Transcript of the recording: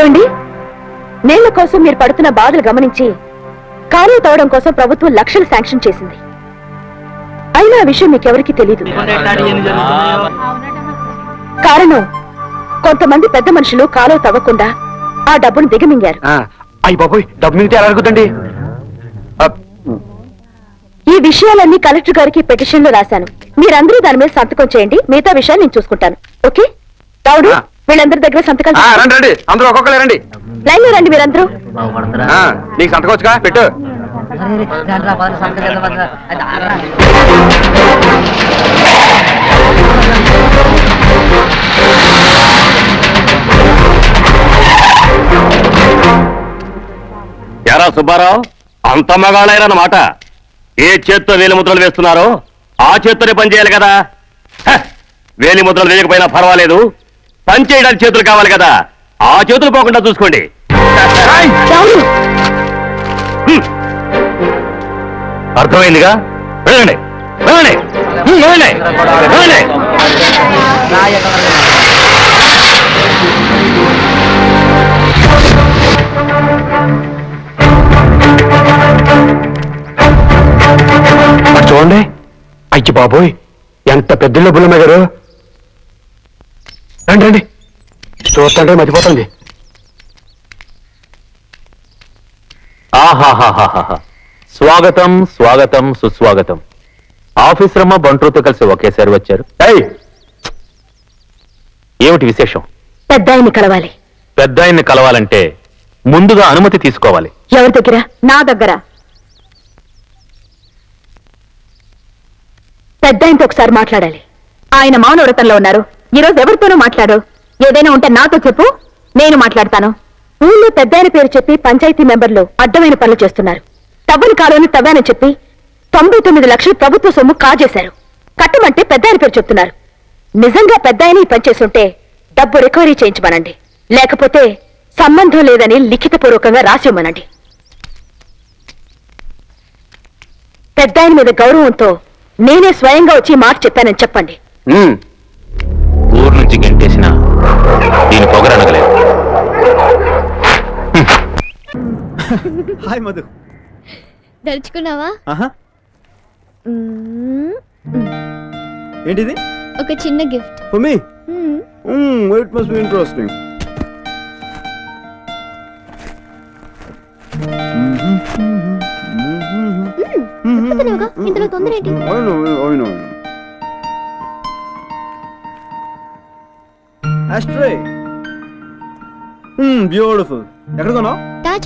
ఏమండి, నీళ్ల కోసం మీరు పడుతున్న బాధలు గమనించి కాలువ తవ్వడం కోసం ప్రభుత్వం లక్షలు శాంక్షన్ చేసింది. అయినా ఆ విషయం మీకెవరికి తెలీదు. కారణం, కొంతమంది పెద్ద మనుషులు కాలువ తవ్వకుండా ఆ డబ్బును దిగమింగారు. అయ్యి బాబోయ్, డబ్బు మింగితే ఎలా అడుగుతండి? ఈ విషయాలన్నీ కలెక్టర్ గారికి పిటిషన్ లో రాశాను. మీరందరూ దాని మీద సంతకం చేయండి. మిగతా విషయాలు నేను చూసుకుంటాను. ఓకే రావుడు, వీళ్ళందరి దగ్గర సంతకాలు రండి, అందరూ ఒక్కొక్కరు రండి. లైన్ లో రండి మీరందరూ. నీకు సంతకం వచ్చుగా, పెట్టు. ఎరా సుబ్బారావు, అంత మగాళ్ళైరన్నమాట. ఏ చేత్తో వేలి ముద్రలు వేస్తున్నారో ఆ చేత్తోనే పని చేయాలి కదా. వేలి ముద్రలు వేయకపోయినా పర్వాలేదు, పని చేయడానికి చేతులు కావాలి కదా. ఆ చేతులు పోకుండా చూసుకోండి. అర్థమైందిగా? వెళ్ళండి వెళ్ళండి వెళ్ళండి వెళ్ళండి. చూడండి, అయ్యి బాబోయ్, ఎంత పెద్ద బుల్లమ్మ గారు. రండి రండి, చూస్తుంటే మర్చిపోతుంది. ఆహాహాహాహా, స్వాగతం స్వాగతం సుస్వాగతం. ఆఫీసర్ అమ్మ బంట్రోతో కలిసి ఒకేసారి వచ్చారు. ఏమిటి విశేషం? పెద్ద ఆయన్ని కలవాలి. పెద్ద ఆయన్ని కలవాలంటే ముందుగా అనుమతి తీసుకోవాలి. ఎవరి దగ్గర? నా దగ్గర. పెద్ద ఆయనతో ఒకసారి మాట్లాడాలి. ఆయన మౌనవ్రతంలో ఉన్నారు. ఈరోజు ఎవరితోనూ మాట్లాడు. ఏదైనా ఉంటే నాతో చెప్పు, నేను మాట్లాడతాను. ఊళ్ళో పెద్ద ఆయన పేరు చెప్పి పంచాయతీ మెంబర్లు అడ్డమైన పనులు చేస్తున్నారు. తవ్వని కాలువని తవ్వానని చెప్పి 99 లక్షలు ప్రభుత్వ సొమ్ము కాజేశారు. కట్టమంటే పెద్ద ఆయన పేరు చెప్తున్నారు. నిజంగా పెద్ద ఆయన ఈ పని చేస్తుంటే డబ్బు రికవరీ చేయించమనండి, లేకపోతే సంబంధం లేదని లిఖితపూర్వకంగా రాసివ్వమనండి. పెద్ద ఆయన మీద గౌరవంతో నేనే స్వయంగా వచ్చి మాట చెప్పానని చెప్పండి. ఊరు నుంచి గెంటేసిన దీని పొగరనగలేదు. హాయ్ మధు, దలుచుకున్నావా? ఏంటిది? ఒక చిన్న gift for me. It must be interesting. ఇందులో తొందర ఏంటి? బ్యూటిఫుల్. ఎక్కడ కొన్నావు?